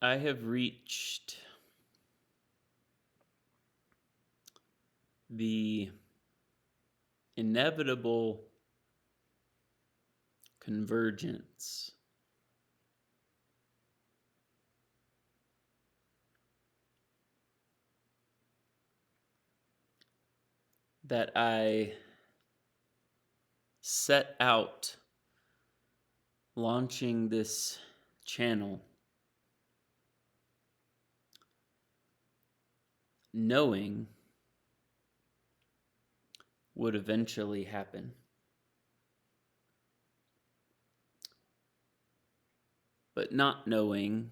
I have reached the inevitable convergence that I set out launching this channel knowing would eventually happen. But not knowing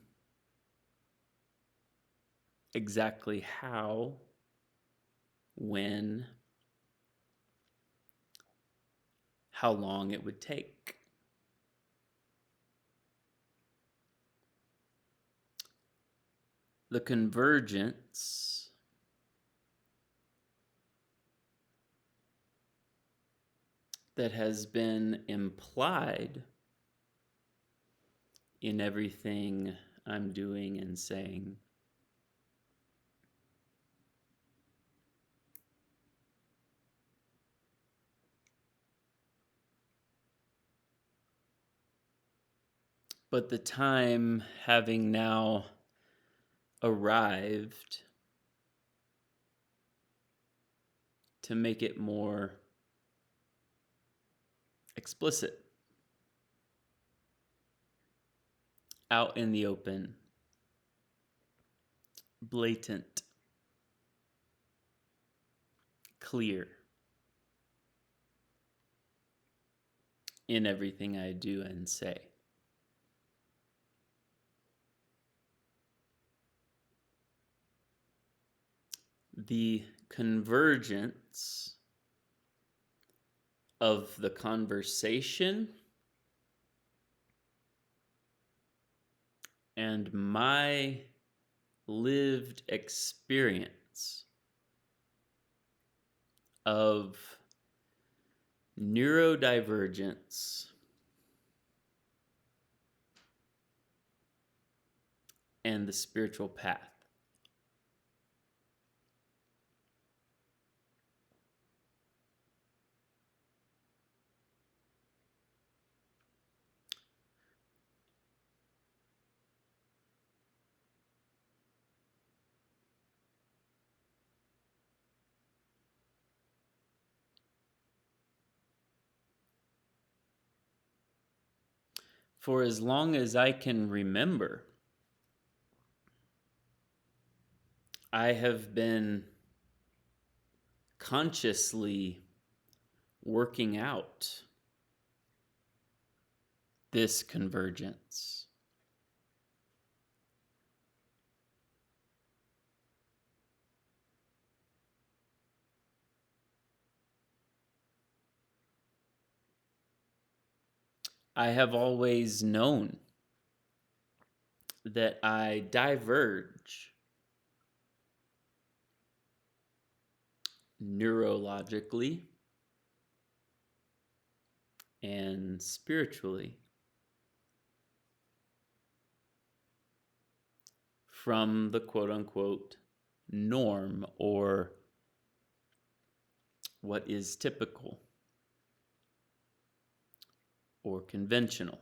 exactly how, when, how long it would take. The convergence that has been implied in everything I'm doing and saying but the time having now arrived to make it more explicit, out in the open, blatant, clear in everything I do and say. The convergence of the conversation and my lived experience of neurodivergence and the spiritual path. For as long as I can remember, I have been consciously working out this convergence. I have always known that I diverge neurologically and spiritually from the quote-unquote norm or what is typical or conventional.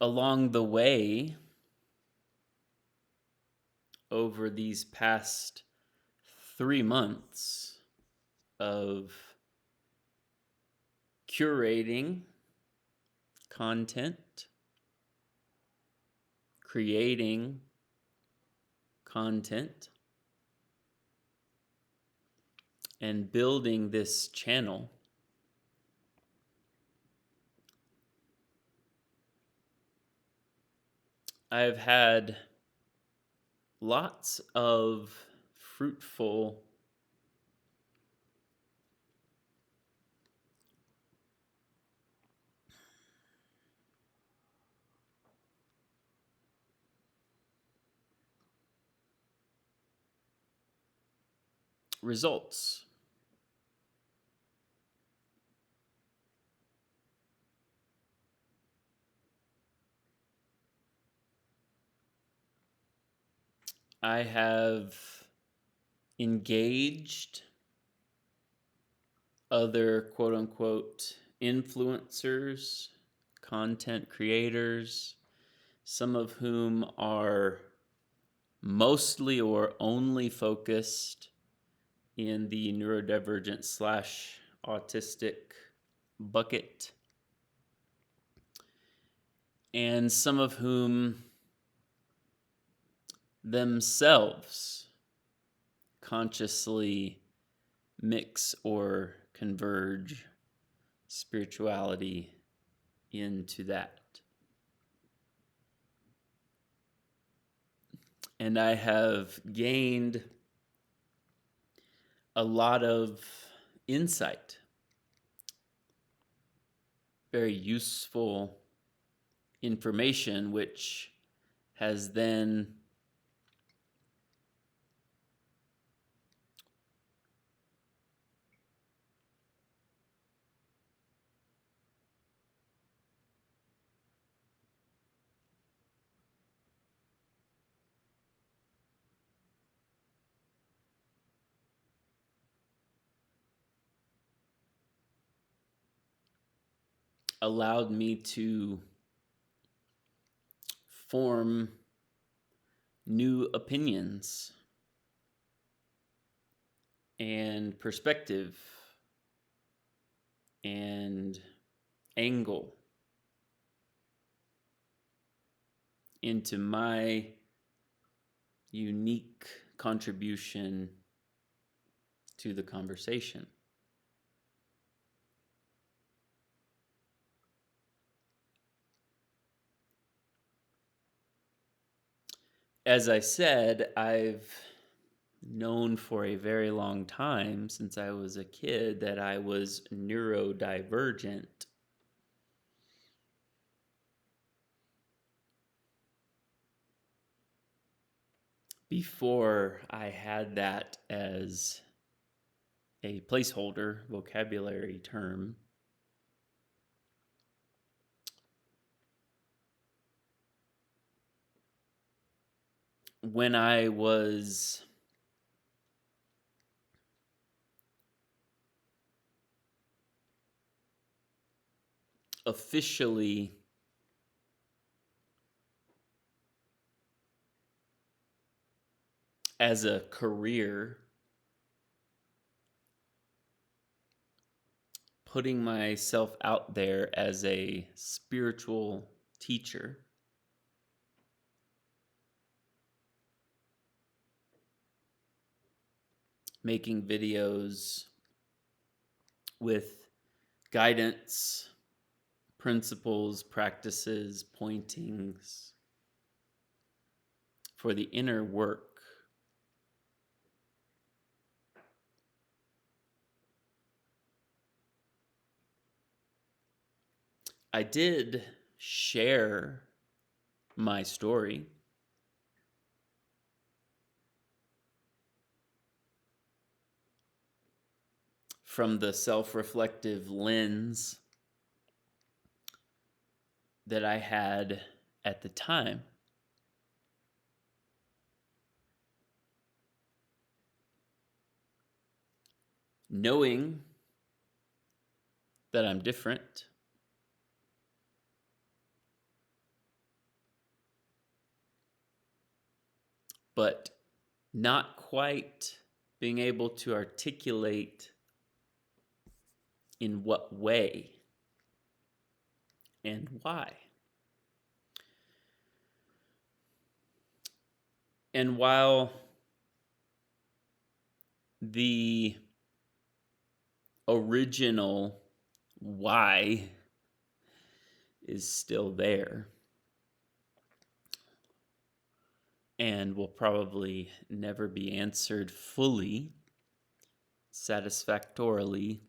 Along the way, over these past 3 months of curating content, creating content, and building this channel, I've had lots of fruitful results. I have engaged other quote unquote influencers, content creators, some of whom are mostly or only focused in the neurodivergent / autistic bucket, and some of whom themselves consciously mix or converge spirituality into that. And I have gained a lot of insight, very useful information, which has then allowed me to form new opinions and perspective and angle into my unique contribution to the conversation. As I said, I've known for a very long time, since I was a kid, that I was neurodivergent. Before I had that as a placeholder vocabulary term, when I was officially as a career putting myself out there as a spiritual teacher, making videos with guidance, principles, practices, pointings for the inner work. I did share my story from the self-reflective lens that I had at the time. Knowing that I'm different, but not quite being able to articulate in what way and why. And while the original why is still there and will probably never be answered fully, satisfactorily,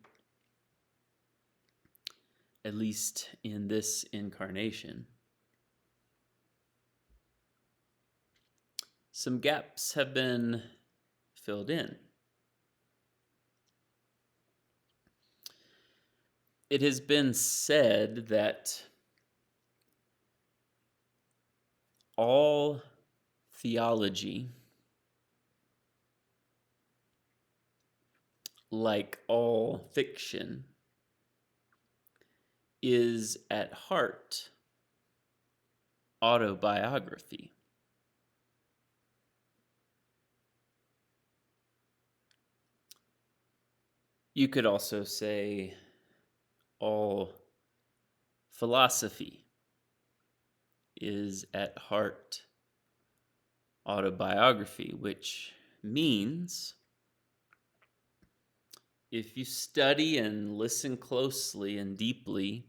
at least in this incarnation, some gaps have been filled in. It has been said that all theology, like all fiction, is at heart autobiography. You could also say all philosophy is at heart autobiography, which means if you study and listen closely and deeply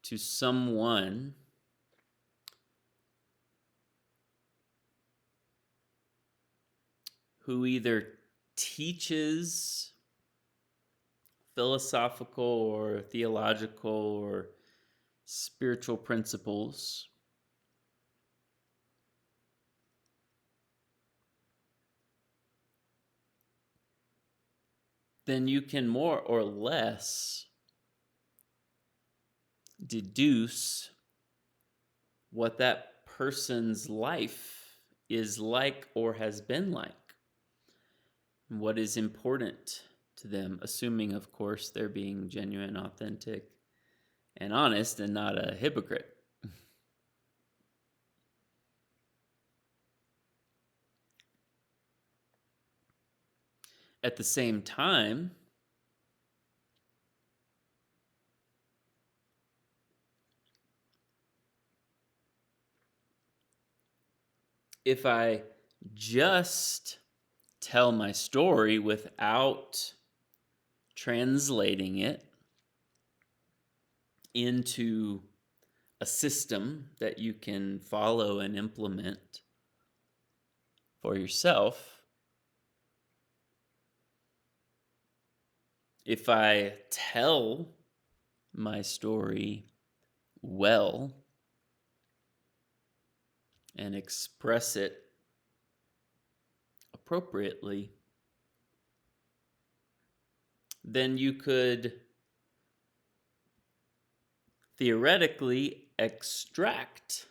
to someone who either teaches philosophical or theological or spiritual principles, then you can more or less deduce what that person's life is like or has been like, and what is important to them, assuming, of course, they're being genuine, authentic, and honest and not a hypocrite. At the same time, if I just tell my story without translating it into a system that you can follow and implement for yourself, if I tell my story well and express it appropriately, then you could theoretically extract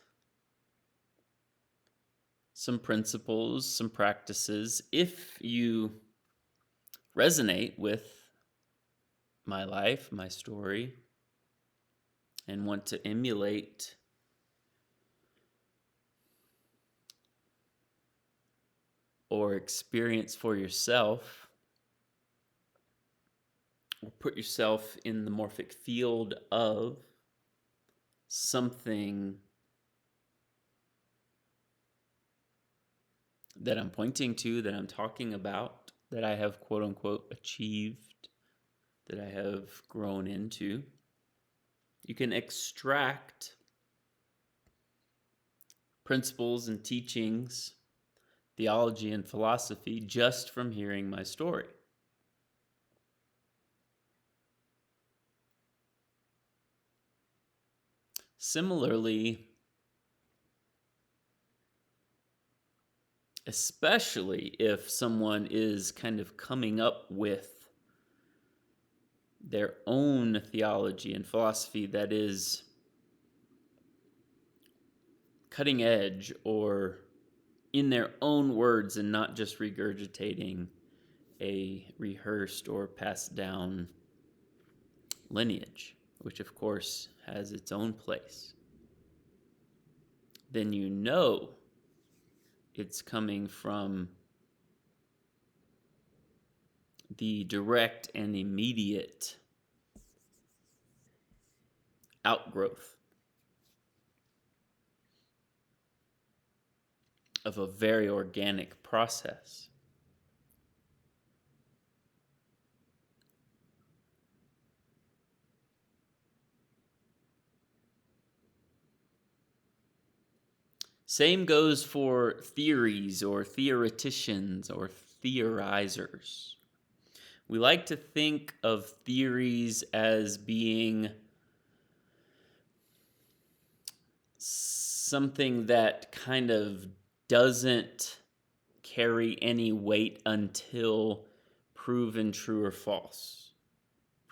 some principles, some practices, if you resonate with my life, my story, and want to emulate or experience for yourself, or put yourself in the morphic field of something that I'm pointing to, that I'm talking about, that I have quote unquote achieved, that I have grown into. You can extract principles and teachings, theology and philosophy, just from hearing my story. Similarly, especially if someone is kind of coming up with their own theology and philosophy that is cutting edge or in their own words and not just regurgitating a rehearsed or passed down lineage, which of course has its own place, then you know it's coming from the direct and immediate outgrowth of a very organic process. Same goes for theories or theoreticians or theorizers. We like to think of theories as being something that kind of doesn't carry any weight until proven true or false,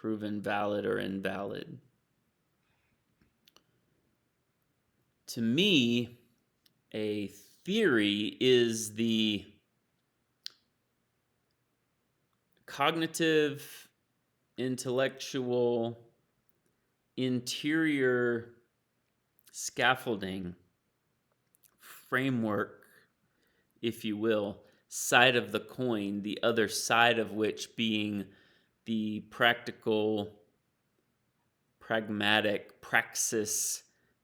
proven valid or invalid. To me, a theory is the cognitive, intellectual, interior scaffolding, framework, if you will, side of the coin, the other side of which being the practical, pragmatic praxis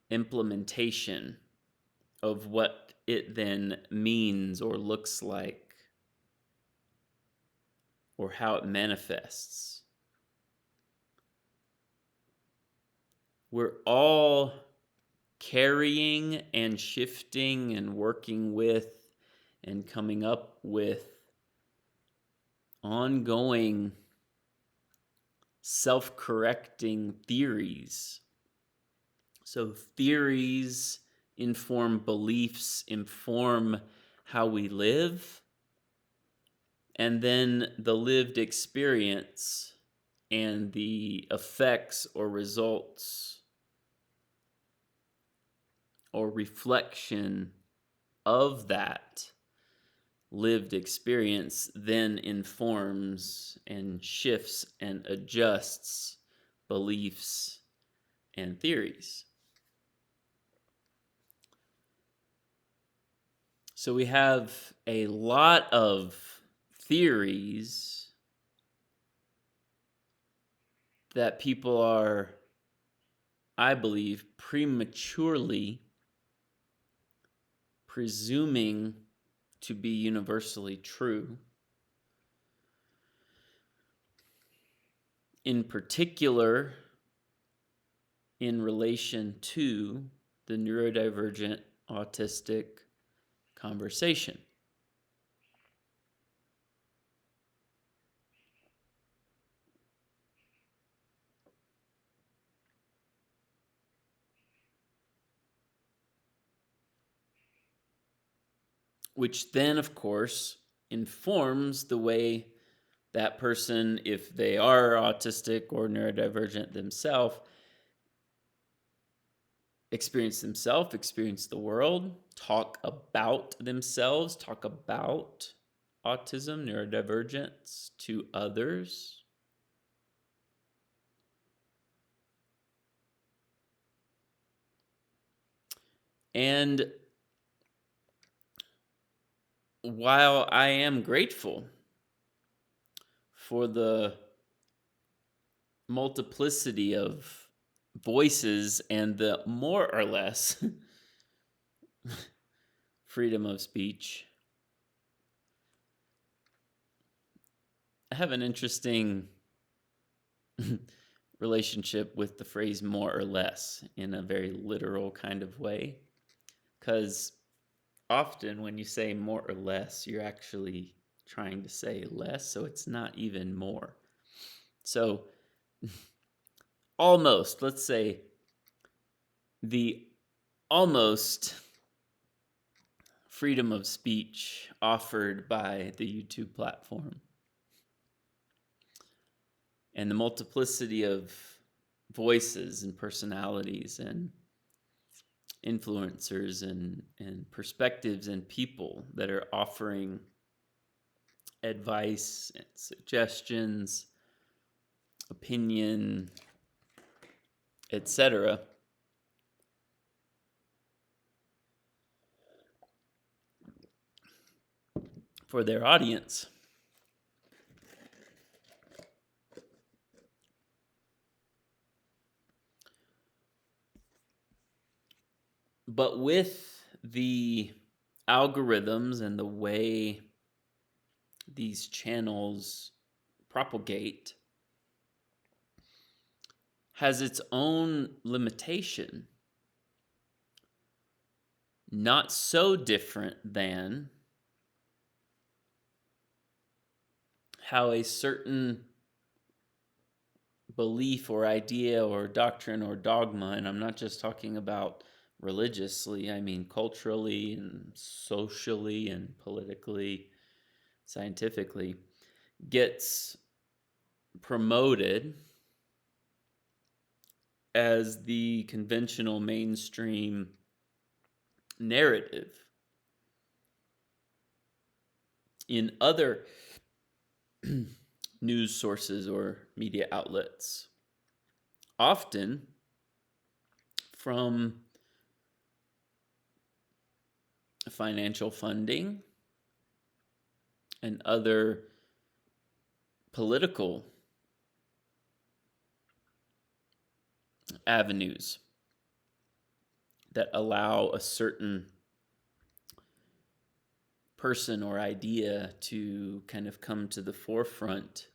implementation of what it then means or looks like or how it manifests. We're all carrying and shifting and working with and coming up with ongoing self-correcting theories. So theories inform beliefs, inform how we live, and then the lived experience and the effects or results or reflection of that lived experience then informs and shifts and adjusts beliefs and theories. So we have a lot of theories that people are, I believe, prematurely presuming to be universally true. In particular, in relation to the neurodivergent autistic conversation. Which then, of course, informs the way that person, if they are autistic or neurodivergent themselves, experience the world, talk about themselves, talk about autism, neurodivergence to others. And while I am grateful for the multiplicity of voices and the more or less freedom of speech, I have an interesting relationship with the phrase more or less in a very literal kind of way. Because often when you say more or less, you're actually trying to say less, so it's not even more. So almost, let's say the almost freedom of speech offered by the YouTube platform and the multiplicity of voices and personalities and influencers and perspectives and people that are offering advice and suggestions, opinion, etc. for their audience. But with the algorithms and the way these channels propagate has its own limitation, not so different than how a certain belief or idea or doctrine or dogma, and I'm not just talking about religiously, I mean culturally and socially and politically, scientifically, gets promoted as the conventional mainstream narrative in other news sources or media outlets, often from financial funding and other political avenues that allow a certain person or idea to kind of come to the forefront,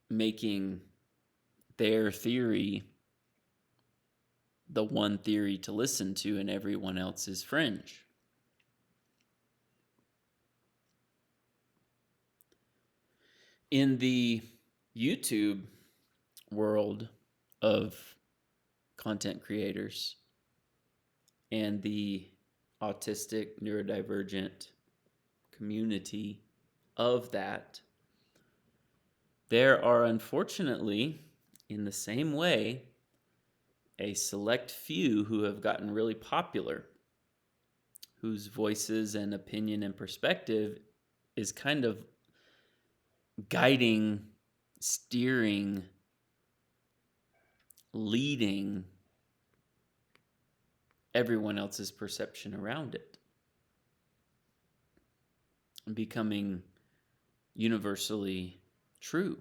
making their theory the one theory to listen to and everyone else is fringe. In the YouTube world of content creators and the autistic, neurodivergent community of that, there are unfortunately, in the same way, a select few who have gotten really popular, whose voices and opinion and perspective is kind of guiding, steering, leading everyone else's perception around it, becoming universally true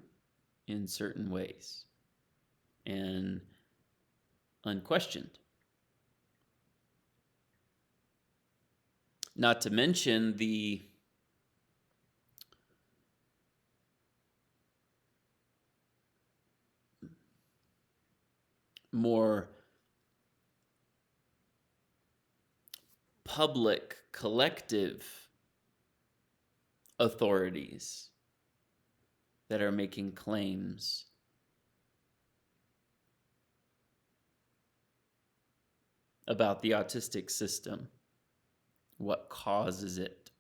in certain ways and unquestioned. Not to mention the more public, collective authorities that are making claims about the autistic system, what causes it,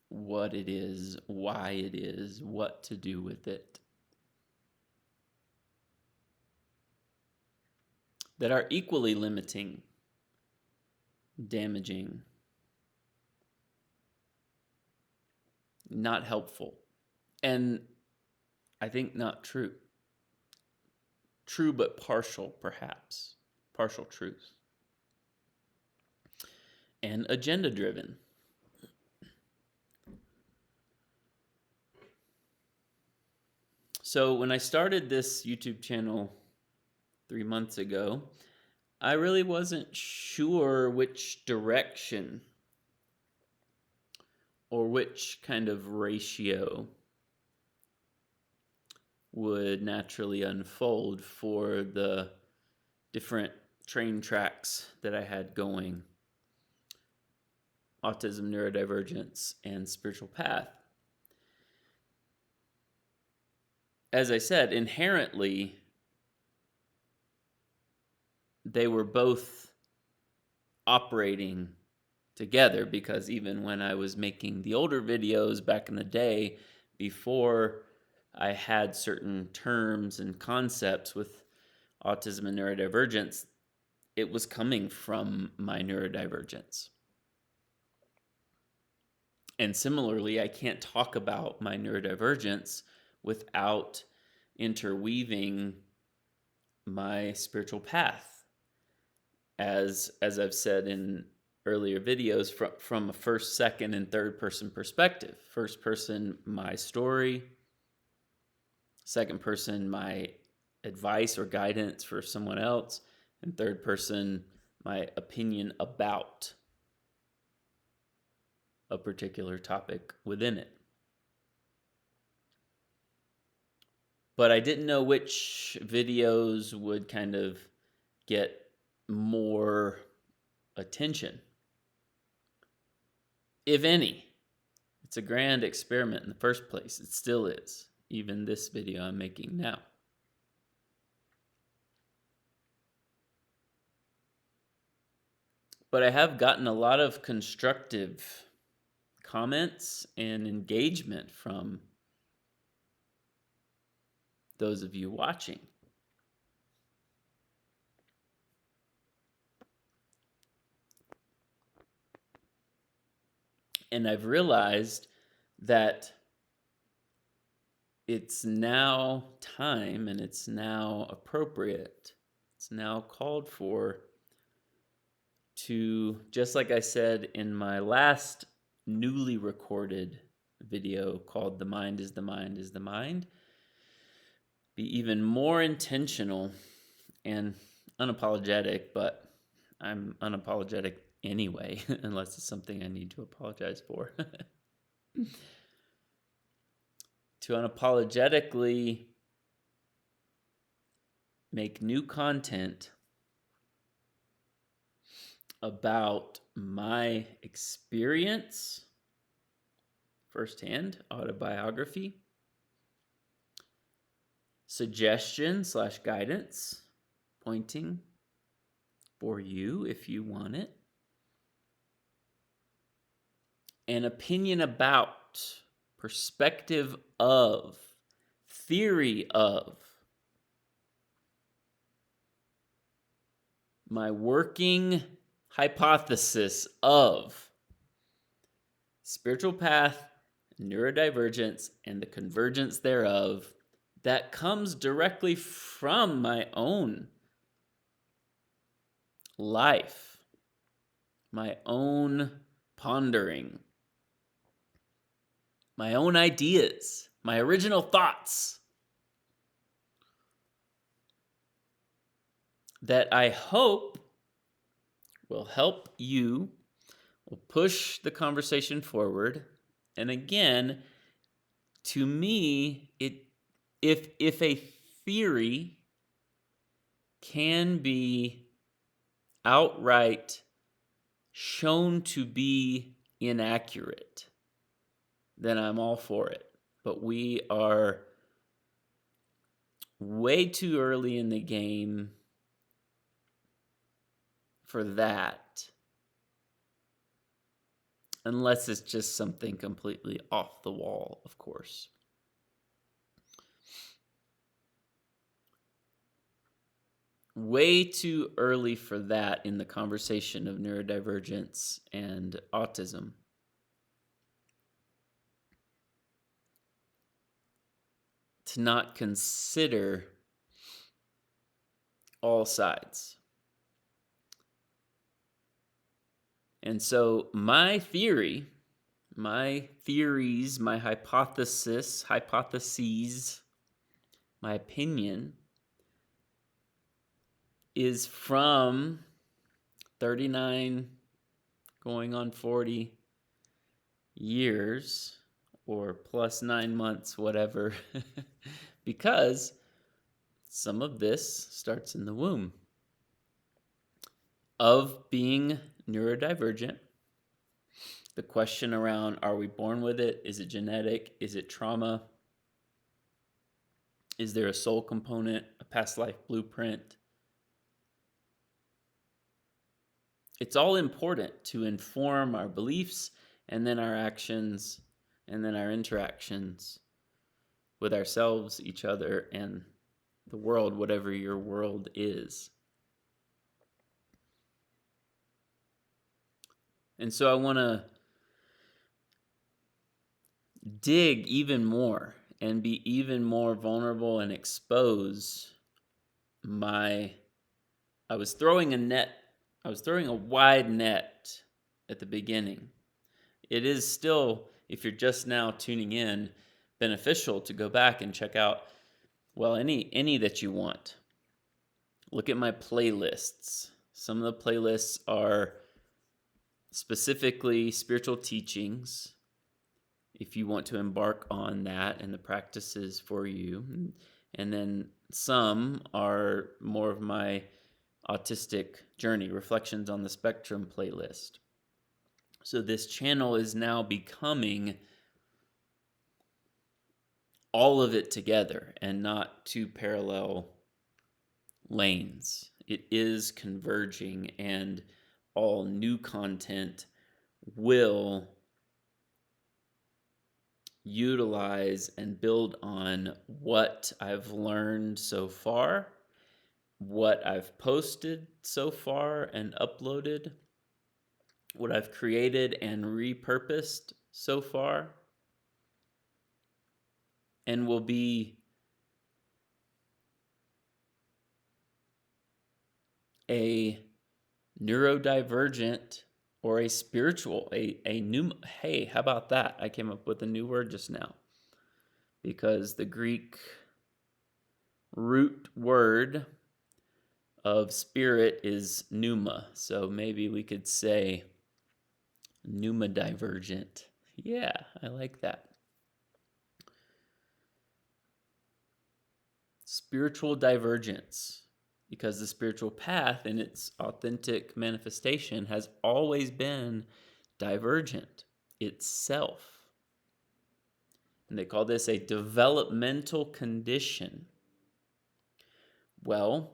what it is, why it is, what to do with it, that are equally limiting, damaging, not helpful, and I think not true. True but partial, perhaps. Partial truth. And agenda-driven. So when I started this YouTube channel 3 months ago, I really wasn't sure which direction or which kind of ratio would naturally unfold for the different train tracks that I had going: autism, neurodivergence, and spiritual path. As I said, inherently, they were both operating together, because even when I was making the older videos back in the day, before I had certain terms and concepts with autism and neurodivergence, it was coming from my neurodivergence. And similarly, I can't talk about my neurodivergence without interweaving my spiritual path. As I've said in earlier videos, from a first, second, and third person perspective. First person, my story. Second person, my advice or guidance for someone else. And third person, my opinion about a particular topic within it. But I didn't know which videos would kind of get more attention, if any. It's a grand experiment in the first place. It still is, even this video I'm making now. But I have gotten a lot of constructive comments and engagement from those of you watching. And I've realized that it's now time and it's now appropriate. It's now called for to, just like I said in my last newly recorded video called The Mind is the Mind is the Mind, be even more intentional and unapologetic, but I'm unapologetic anyway, unless it's something I need to apologize for. To unapologetically make new content about my experience, firsthand, autobiography, suggestion / guidance, pointing for you if you want it, an opinion about, perspective of, theory of, my working hypothesis of spiritual path, neurodivergence, and the convergence thereof that comes directly from my own life, my own pondering, my own ideas, my original thoughts that I hope will help you, will push the conversation forward. And again, to me, if a theory can be outright shown to be inaccurate, then I'm all for it. But we are way too early in the game for that, unless it's just something completely off the wall, of course. Way too early for that in the conversation of neurodivergence and autism. To not consider all sides. And so my theories, my hypotheses, my opinion is from 39 going on 40 years or plus 9 months, whatever, because some of this starts in the womb of being neurodivergent. The question around, are we born with it? Is it genetic? Is it trauma? Is there a soul component, a past life blueprint? It's all important to inform our beliefs and then our actions and then our interactions with ourselves, each other, and the world, whatever your world is. And so I want to dig even more and be even more vulnerable and expose I was throwing a wide net at the beginning. It is still, if you're just now tuning in, beneficial to go back and check out, well, any that you want. Look at my playlists. Some of the playlists are specifically spiritual teachings, if you want to embark on that and the practices for you. And then some are more of my autistic journey, Reflections on the Spectrum playlist. So this channel is now becoming all of it together and not two parallel lanes. It is converging, and all new content will utilize and build on what I've learned so far, what I've posted so far and uploaded, what I've created and repurposed so far, and will be a neurodivergent or a spiritual, a new, hey, how about that? I came up with a new word just now, because the Greek root word of spirit is pneuma. So maybe we could say Pneuma-Divergent. Yeah, I like that. Spiritual divergence, because the spiritual path in its authentic manifestation has always been divergent itself. And they call this a developmental condition. Well,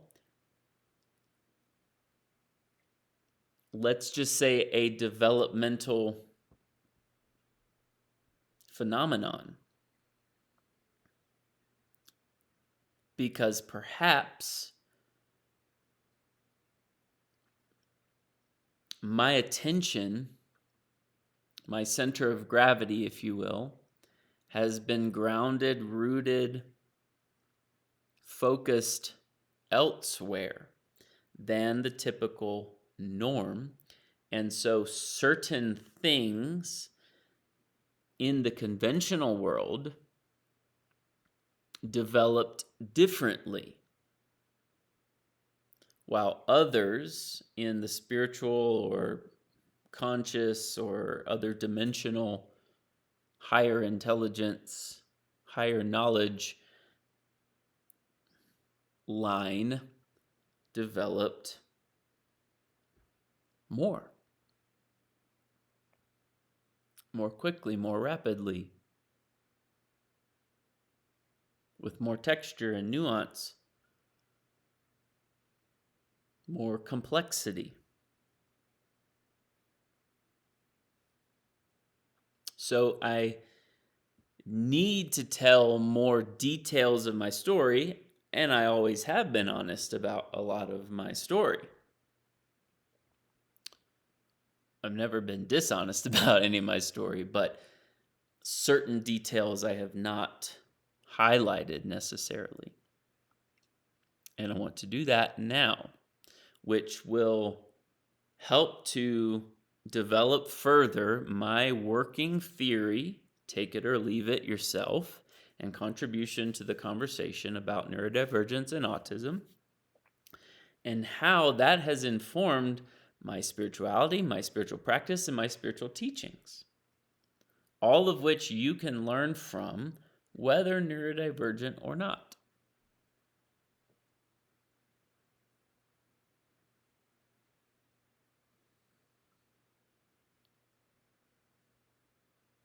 let's just say a developmental phenomenon. Because perhaps my attention, my center of gravity, if you will, has been grounded, rooted, focused elsewhere than the typical norm. And so certain things in the conventional world developed differently, while others in the spiritual or conscious or other dimensional, higher intelligence, higher knowledge line developed more quickly, more rapidly, with more texture and nuance, more complexity. So I need to tell more details of my story, and I always have been honest about a lot of my story. I've never been dishonest about any of my story, but certain details I have not highlighted necessarily. And I want to do that now, which will help to develop further my working theory, take it or leave it yourself, and contribution to the conversation about neurodivergence and autism, and how that has informed my spirituality, my spiritual practice, and my spiritual teachings. All of which you can learn from, whether neurodivergent or not.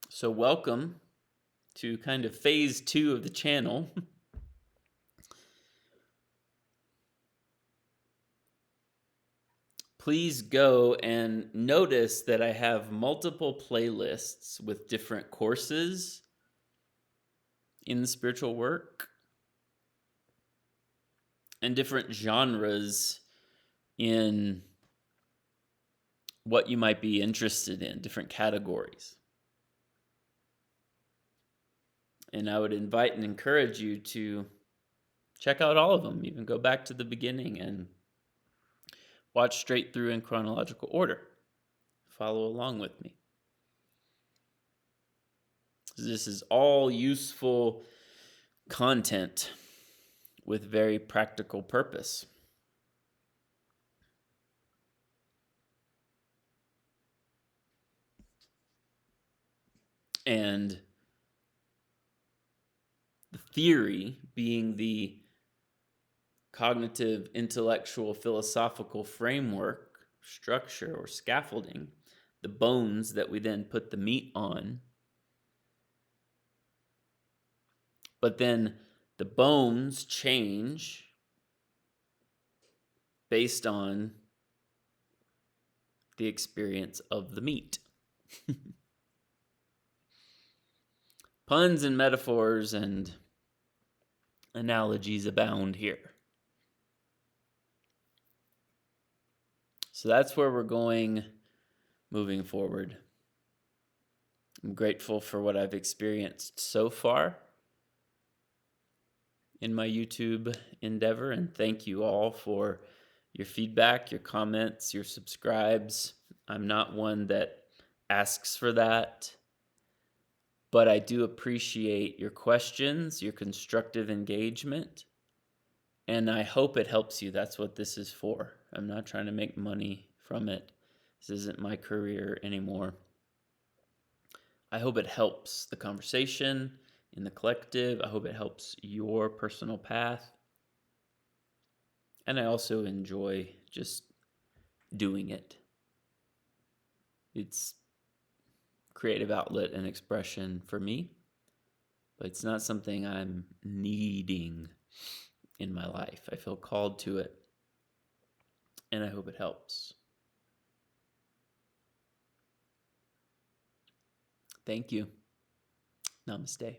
So welcome to kind of phase 2 of the channel. Please go and notice that I have multiple playlists with different courses in the spiritual work and different genres in what you might be interested in, different categories. And I would invite and encourage you to check out all of them, even go back to the beginning and watch straight through in chronological order. Follow along with me. This is all useful content with very practical purpose. And the theory being the cognitive, intellectual, philosophical framework, structure, or scaffolding, the bones that we then put the meat on. But then the bones change based on the experience of the meat. Puns and metaphors and analogies abound here. So that's where we're going moving forward. I'm grateful for what I've experienced so far in my YouTube endeavor, and thank you all for your feedback, your comments, your subscribes. I'm not one that asks for that, but I do appreciate your questions, your constructive engagement, and I hope it helps you. That's what this is for. I'm not trying to make money from it. This isn't my career anymore. I hope it helps the conversation in the collective. I hope it helps your personal path. And I also enjoy just doing it. It's creative outlet and expression for me, but it's not something I'm needing in my life. I feel called to it, and I hope it helps. Thank you. Namaste.